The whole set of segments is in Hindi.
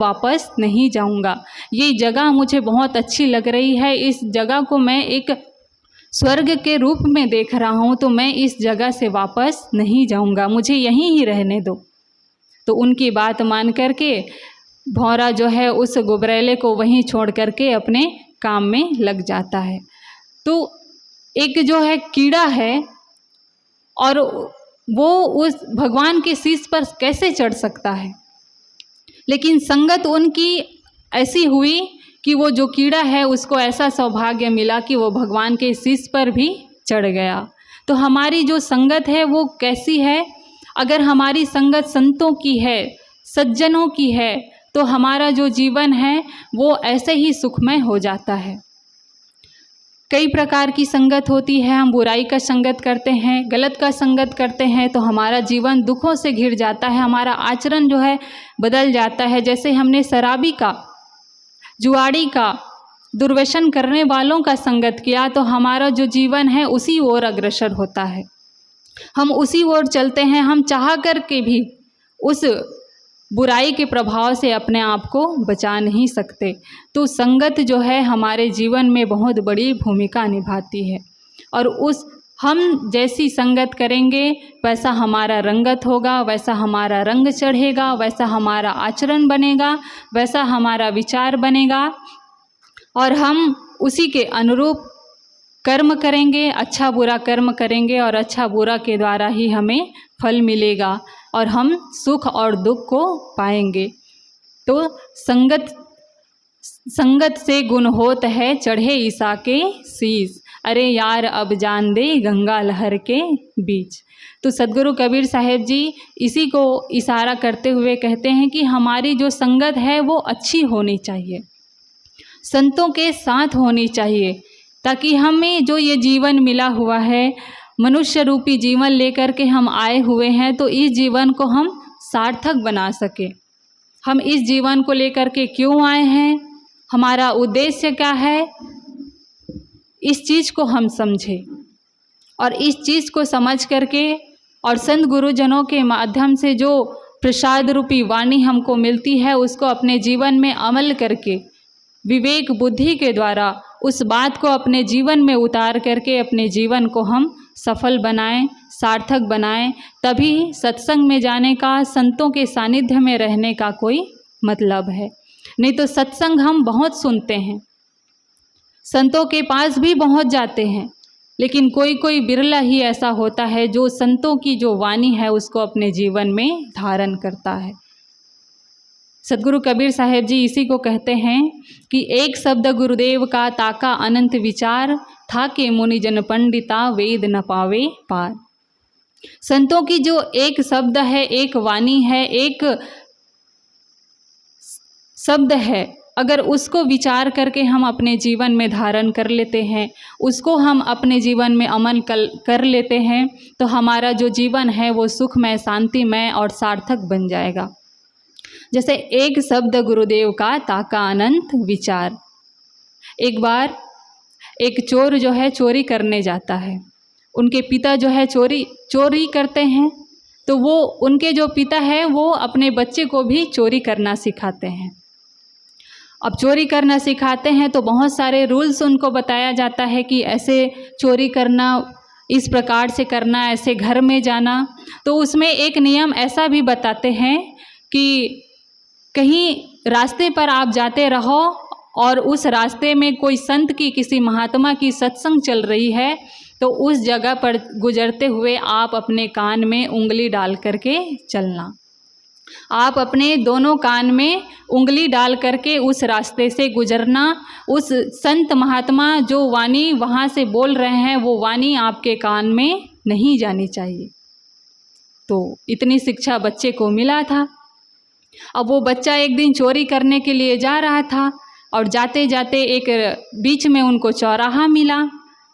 वापस नहीं जाऊंगा। ये जगह मुझे बहुत अच्छी लग रही है, इस जगह को मैं एक स्वर्ग के रूप में देख रहा हूँ, तो मैं इस जगह से वापस नहीं जाऊंगा, मुझे यहीं ही रहने दो। तो उनकी बात मान करके भौरा जो है उस गुबरैले को वहीं छोड़ करके अपने काम में लग जाता है। तो एक जो है कीड़ा है और वो उस भगवान के शीश पर कैसे चढ़ सकता है, लेकिन संगत उनकी ऐसी हुई कि वो जो कीड़ा है उसको ऐसा सौभाग्य मिला कि वो भगवान के शीश पर भी चढ़ गया। तो हमारी जो संगत है वो कैसी है, अगर हमारी संगत संतों की है, सज्जनों की है, तो हमारा जो जीवन है वो ऐसे ही सुखमय हो जाता है। कई प्रकार की संगत होती है, हम बुराई का संगत करते हैं, गलत का संगत करते हैं, तो हमारा जीवन दुखों से घिर जाता है, हमारा आचरण जो है बदल जाता है। जैसे हमने शराबी का, जुआड़ी का, दुर्व्यसन करने वालों का संगत किया तो हमारा जो जीवन है उसी ओर अग्रसर होता है, हम उसी ओर चलते हैं, हम चाह कर के भी उस बुराई के प्रभाव से अपने आप को बचा नहीं सकते। तो संगत जो है हमारे जीवन में बहुत बड़ी भूमिका निभाती है, और उस हम जैसी संगत करेंगे वैसा हमारा रंगत होगा, वैसा हमारा रंग चढ़ेगा, वैसा हमारा आचरण बनेगा, वैसा हमारा विचार बनेगा, और हम उसी के अनुरूप कर्म करेंगे, अच्छा बुरा कर्म करेंगे, और अच्छा बुरा के द्वारा ही हमें फल मिलेगा और हम सुख और दुख को पाएंगे। तो संगत से गुण होत है चढ़े ईसा के शीस, अरे यार अब जान दे गंगा लहर के बीच। तो सद्गुरु कबीर साहेब जी इसी को इशारा करते हुए कहते हैं कि हमारी जो संगत है वो अच्छी होनी चाहिए, संतों के साथ होनी चाहिए, ताकि हमें जो ये जीवन मिला हुआ है, मनुष्य रूपी जीवन लेकर के हम आए हुए हैं, तो इस जीवन को हम सार्थक बना सके। हम इस जीवन को लेकर के क्यों आए हैं, हमारा उद्देश्य क्या है, इस चीज़ को हम समझें, और इस चीज़ को समझ करके और संत गुरुजनों के माध्यम से जो प्रसाद रूपी वाणी हमको मिलती है उसको अपने जीवन में अमल करके विवेक बुद्धि के द्वारा उस बात को अपने जीवन में उतार करके अपने जीवन को हम सफल बनाएं, सार्थक बनाएं। तभी सत्संग में जाने का, संतों के सानिध्य में रहने का कोई मतलब है। नहीं तो सत्संग हम बहुत सुनते हैं, संतों के पास भी पहुंच जाते हैं, लेकिन कोई कोई बिरला ही ऐसा होता है जो संतों की जो वाणी है उसको अपने जीवन में धारण करता है। सद्गुरु कबीर साहेब जी इसी को कहते हैं कि एक शब्द गुरुदेव का ताका अनंत विचार, था के मुनिजन पंडिता वेद न पावे पार। संतों की जो एक शब्द है, एक वाणी है, एक शब्द है, अगर उसको विचार करके हम अपने जीवन में धारण कर लेते हैं, उसको हम अपने जीवन में अमल कर लेते हैं, तो हमारा जो जीवन है वो सुखमय, शांतिमय और सार्थक बन जाएगा। जैसे एक शब्द गुरुदेव का ताका अनंत विचार। एक बार एक चोर जो है चोरी करने जाता है, उनके पिता जो है चोरी करते हैं, तो वो उनके जो पिता है वो अपने बच्चे को भी चोरी करना सिखाते हैं। अब चोरी करना सिखाते हैं तो बहुत सारे रूल्स उनको बताया जाता है कि ऐसे चोरी करना, इस प्रकार से करना, ऐसे घर में जाना। तो उसमें एक नियम ऐसा भी बताते हैं कि कहीं रास्ते पर आप जाते रहो और उस रास्ते में कोई संत की, किसी महात्मा की सत्संग चल रही है, तो उस जगह पर गुजरते हुए आप अपने कान में उंगली डाल करके चलना। आप अपने दोनों कान में उंगली डाल करके उस रास्ते से गुजरना। उस संत महात्मा जो वाणी वहाँ से बोल रहे हैं वो वाणी आपके कान में नहीं जानी चाहिए। तो इतनी शिक्षा बच्चे को मिला था। अब वो बच्चा एक दिन चोरी करने के लिए जा रहा था और जाते जाते एक बीच में उनको चौराहा मिला,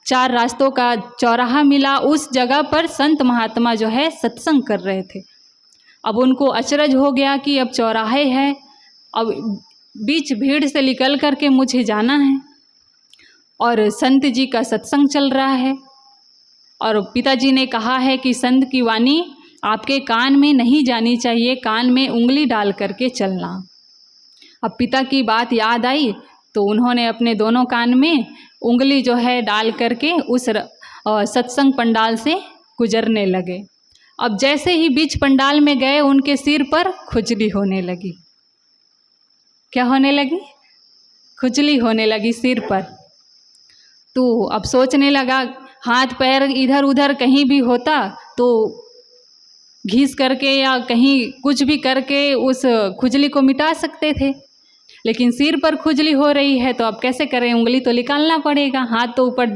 4 रास्तों का चौराहा मिला। उस जगह पर संत महात्मा जो है सत्संग कर रहे थे। अब उनको अचरज हो गया कि अब चौराहे है, अब बीच भीड़ से निकल कर के मुझे जाना है और संत जी का सत्संग चल रहा है, और पिताजी ने कहा है कि संत की वाणी आपके कान में नहीं जानी चाहिए, कान में उंगली डाल करके चलना। अब पिता की बात याद आई तो उन्होंने अपने दोनों कान में उंगली जो है डाल करके उस सत्संग पंडाल से गुजरने लगे। अब जैसे ही बीच पंडाल में गए उनके सिर पर खुजली होने लगी। क्या होने लगी? खुजली होने लगी सिर पर। तो अब सोचने लगा हाथ पैर इधर उधर कहीं भी होता तो घिस करके या कहीं कुछ भी करके उस खुजली को मिटा सकते थे, लेकिन सिर पर खुजली हो रही है तो अब कैसे करें? उंगली तो निकालना पड़ेगा, हाथ तो ऊपर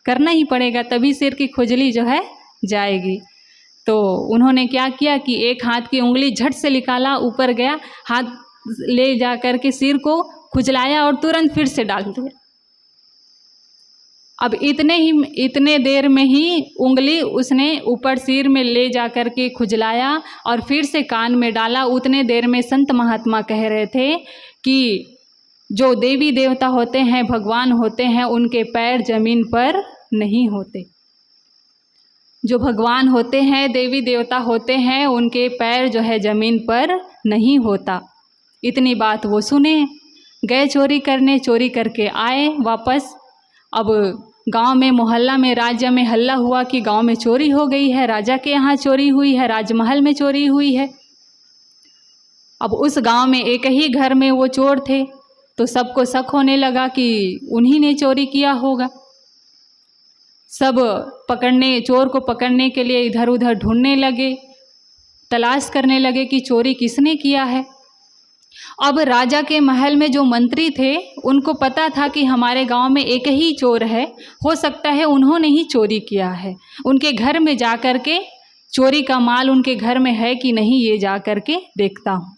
करना ही पड़ेगा, तभी सिर की खुजली जो है जाएगी। तो उन्होंने क्या किया कि एक हाथ की उंगली झट से निकाला, ऊपर गया, हाथ ले जा कर के सिर को खुजलाया और तुरंत फिर से डाल दिया। अब इतने देर में ही उंगली उसने ऊपर सिर में ले जा कर के खुजलाया और फिर से कान में डाला। उतने देर में संत महात्मा कह रहे थे कि जो देवी देवता होते हैं, भगवान होते हैं, उनके पैर जमीन पर नहीं होते। जो भगवान होते हैं, देवी देवता होते हैं, उनके पैर जो है ज़मीन पर नहीं होता। इतनी बात वो सुने, गए चोरी करने, चोरी करके आए वापस। अब गांव में, मोहल्ला में, राज्य में हल्ला हुआ कि गांव में चोरी हो गई है, राजा के यहाँ चोरी हुई है, राजमहल में चोरी हुई है। अब उस गांव में एक ही घर में वो चोर थे, तो सबको शक होने लगा कि उन्हीं ने चोरी किया होगा। सब चोर को पकड़ने के लिए इधर उधर ढूंढने लगे, तलाश करने लगे कि चोरी किसने किया है। अब राजा के महल में जो मंत्री थे उनको पता था कि हमारे गांव में एक ही चोर है, हो सकता है उन्होंने ही चोरी किया है। उनके घर में जा कर के चोरी का माल उनके घर में है कि नहीं ये जा कर के देखता हूँ।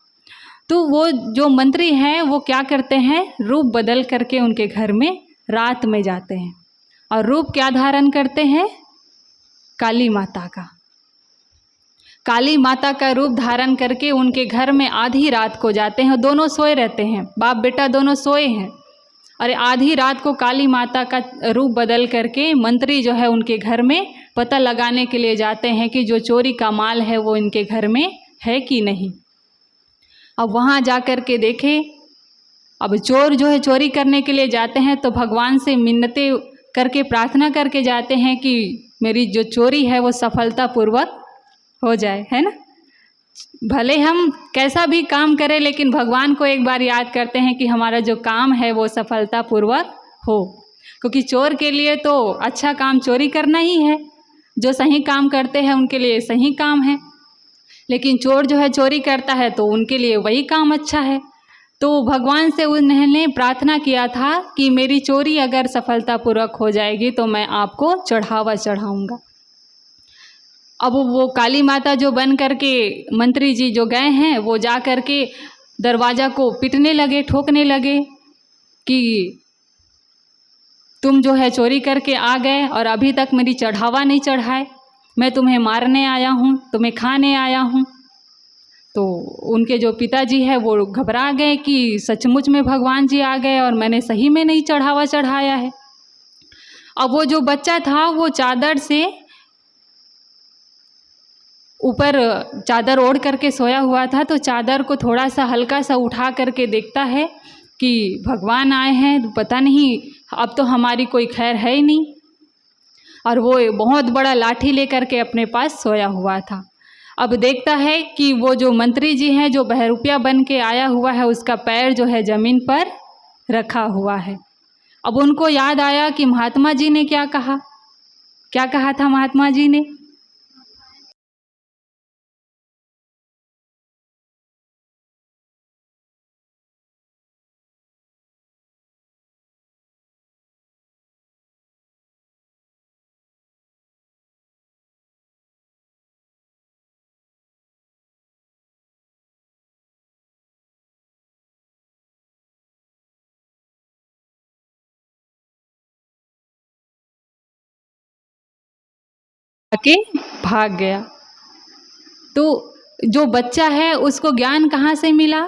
तो वो जो मंत्री हैं वो क्या करते हैं, रूप बदल करके उनके घर में रात में जाते हैं और रूप क्या धारण करते हैं, काली माता का। काली माता का रूप धारण करके उनके घर में आधी रात को जाते हैं। दोनों सोए रहते हैं, बाप बेटा दोनों सोए हैं, और आधी रात को काली माता का रूप बदल करके मंत्री जो है उनके घर में पता लगाने के लिए जाते हैं कि जो चोरी का माल है वो इनके घर में है कि नहीं। अब वहाँ जा कर के देखे, अब चोर जो है चोरी करने के लिए जाते हैं तो भगवान से मिन्नतें करके प्रार्थना करके जाते हैं कि मेरी जो चोरी है वो सफलतापूर्वक हो जाए, है ना। भले हम कैसा भी काम करें लेकिन भगवान को एक बार याद करते हैं कि हमारा जो काम है वो सफलतापूर्वक हो, क्योंकि चोर के लिए तो अच्छा काम चोरी करना ही है, जो सही काम करते हैं उनके लिए सही काम है, लेकिन चोर जो है चोरी करता है तो उनके लिए वही काम अच्छा है। तो भगवान से उन्होंने प्रार्थना किया था कि मेरी चोरी अगर सफलतापूर्वक हो जाएगी तो मैं आपको चढ़ावा चढ़ाऊँगा। अब वो काली माता जो बन करके मंत्री जी जो गए हैं वो जा कर के दरवाज़ा को पीटने लगे, ठोकने लगे कि तुम जो है चोरी करके आ गए और अभी तक मेरी चढ़ावा नहीं चढ़ाए, मैं तुम्हें मारने आया हूँ, तुम्हें खाने आया हूँ। तो उनके जो पिताजी है वो घबरा गए कि सचमुच में भगवान जी आ गए और मैंने सही में नहीं चढ़ावा चढ़ाया है। अब वो जो बच्चा था वो चादर से ऊपर चादर ओढ़ करके सोया हुआ था, तो चादर को थोड़ा सा हल्का सा उठा करके देखता है कि भगवान आए हैं, तो पता नहीं अब तो हमारी कोई खैर है ही नहीं। और वो बहुत बड़ा लाठी लेकर के अपने पास सोया हुआ था। अब देखता है कि वो जो मंत्री जी हैं जो बहरूपिया बन के आया हुआ है उसका पैर जो है ज़मीन पर रखा हुआ है। अब उनको याद आया कि महात्मा जी ने क्या कहा था महात्मा जी ने, आके भाग गया। तो जो बच्चा है उसको ज्ञान कहाँ से मिला,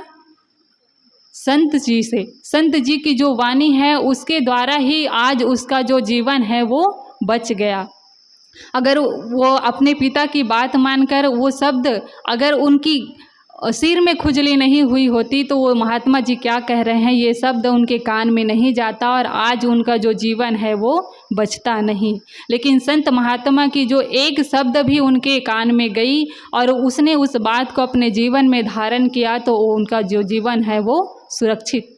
संत जी से। संत जी की जो वाणी है उसके द्वारा ही आज उसका जो जीवन है वो बच गया। अगर वो अपने पिता की बात मानकर वो शब्द अगर उनकी सिर में खुजली नहीं हुई होती तो वो महात्मा जी क्या कह रहे हैं ये शब्द उनके कान में नहीं जाता और आज उनका जो जीवन है वो बचता नहीं। लेकिन संत महात्मा की जो एक शब्द भी उनके कान में गई और उसने उस बात को अपने जीवन में धारण किया तो उनका जो जीवन है वो सुरक्षित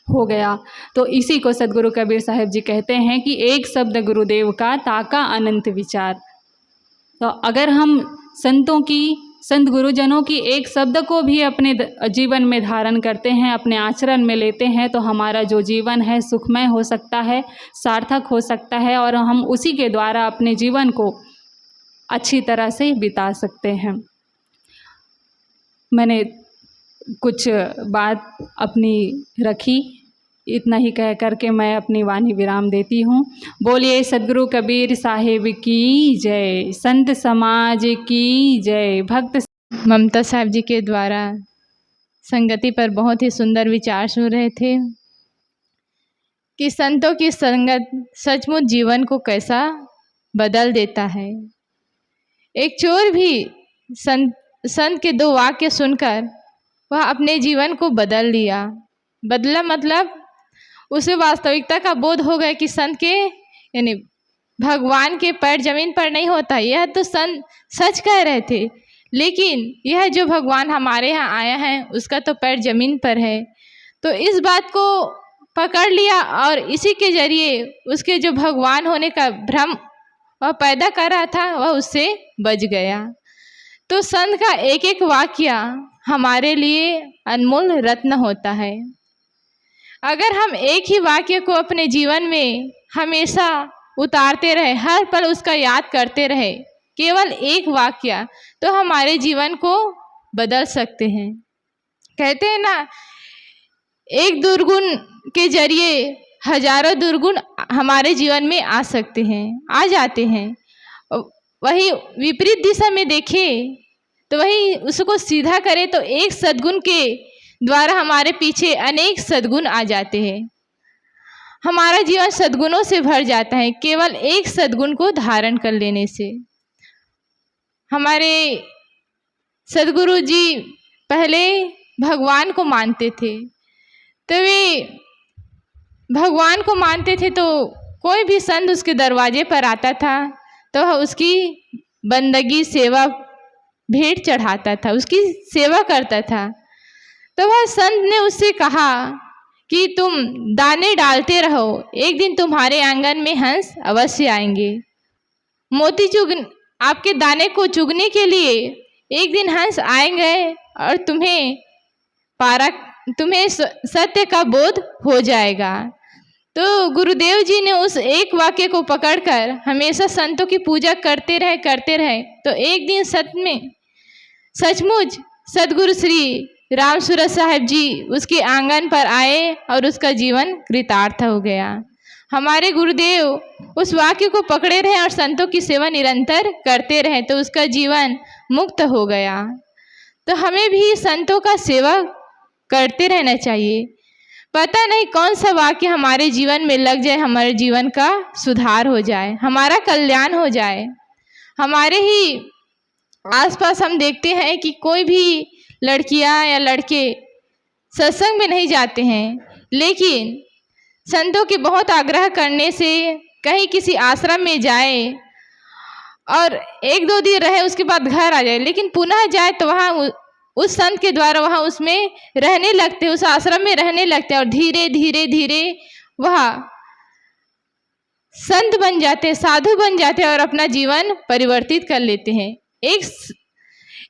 हो गया। तो इसी को सदगुरु कबीर साहब जी कहते हैं कि एक शब्द गुरुदेव का ताका अनंत विचार। तो अगर हम संत गुरुजनों की एक शब्द को भी अपने जीवन में धारण करते हैं, अपने आचरण में लेते हैं तो हमारा जो जीवन है सुखमय हो सकता है, सार्थक हो सकता है और हम उसी के द्वारा अपने जीवन को अच्छी तरह से बिता सकते हैं। मैंने कुछ बात अपनी रखी, इतना ही कह करके मैं अपनी वाणी विराम देती हूँ। बोलिए सदगुरु कबीर साहिब की जय, संत समाज की जय। भक्त ममता साहब जी के द्वारा संगति पर बहुत ही सुंदर विचार सुन रहे थे कि संतों की संगत सचमुच जीवन को कैसा बदल देता है। एक चोर भी संत के दो वाक्य सुनकर वह अपने जीवन को बदल लिया। बदला मतलब उसे वास्तविकता का बोध हो गया कि संत के यानी भगवान के पैर जमीन पर नहीं होता। यह तो संत सच कह रहे थे, लेकिन यह जो भगवान हमारे यहाँ आया है उसका तो पैर जमीन पर है। तो इस बात को पकड़ लिया और इसी के जरिए उसके जो भगवान होने का भ्रम वह पैदा कर रहा था वह उससे बच गया। तो संत का एक एक वाक्य हमारे लिए अनमोल रत्न होता है। अगर हम एक ही वाक्य को अपने जीवन में हमेशा उतारते रहे, हर पल उसका याद करते रहे, केवल एक वाक्य, तो हमारे जीवन को बदल सकते हैं। कहते हैं ना, एक दुर्गुण के जरिए हजारों दुर्गुण हमारे जीवन में आ सकते हैं, आ जाते हैं। वही विपरीत दिशा में देखें तो वही उसको सीधा करें तो एक सद्गुण के द्वारा हमारे पीछे अनेक सद्गुण आ जाते हैं। हमारा जीवन सद्गुणों से भर जाता है केवल एक सद्गुण को धारण कर लेने से। हमारे सदगुरु जी पहले भगवान को मानते थे, तो वे भगवान को मानते थे तो कोई भी संत उसके दरवाजे पर आता था तो वह उसकी बंदगी सेवा भेंट चढ़ाता था, उसकी सेवा करता था। तो वह संत ने उससे कहा कि तुम दाने डालते रहो, एक दिन तुम्हारे आंगन में हंस अवश्य आएंगे। मोती चुग आपके दाने को चुगने के लिए एक दिन हंस आएंगे और तुम्हें सत्य का बोध हो जाएगा। तो गुरुदेव जी ने उस एक वाक्य को पकड़कर हमेशा संतों की पूजा करते रहे तो एक दिन सचमुच सदगुरु श्री राम सूरत साहब जी उसके आंगन पर आए और उसका जीवन कृतार्थ हो गया। हमारे गुरुदेव उस वाक्य को पकड़े रहे और संतों की सेवा निरंतर करते रहे तो उसका जीवन मुक्त हो गया। तो हमें भी संतों का सेवा करते रहना चाहिए। पता नहीं कौन सा वाक्य हमारे जीवन में लग जाए, हमारे जीवन का सुधार हो जाए, हमारा कल्याण हो जाए। हमारे ही आसपास हम देखते हैं कि कोई भी लड़कियां या लड़के सत्संग में नहीं जाते हैं, लेकिन संतों के बहुत आग्रह करने से कहीं किसी आश्रम में जाए और एक दो दिन रहे उसके बाद घर आ जाए, लेकिन पुनः जाए तो वहाँ उस संत के द्वारा वहाँ उसमें रहने लगते, उस आश्रम में रहने लगते और धीरे धीरे धीरे वह संत बन जाते, साधु बन जाते और अपना जीवन परिवर्तित कर लेते हैं।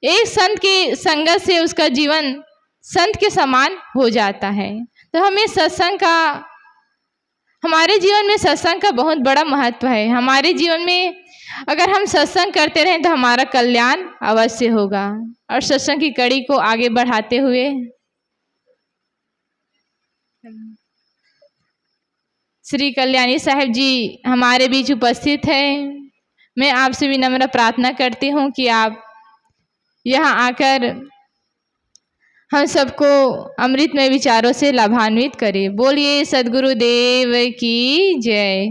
एक संत के संगत से उसका जीवन संत के समान हो जाता है। तो हमें हमारे जीवन में सत्संग का बहुत बड़ा महत्व है। हमारे जीवन में अगर हम सत्संग करते रहें तो हमारा कल्याण अवश्य होगा। और सत्संग की कड़ी को आगे बढ़ाते हुए श्री कल्याणी साहब जी हमारे बीच उपस्थित हैं। मैं आपसे विनम्र प्रार्थना करती हूँ कि आप यहाँ आकर हम सबको अमृतमय विचारों से लाभान्वित करें। बोलिए सद्गुरुदेव की जय।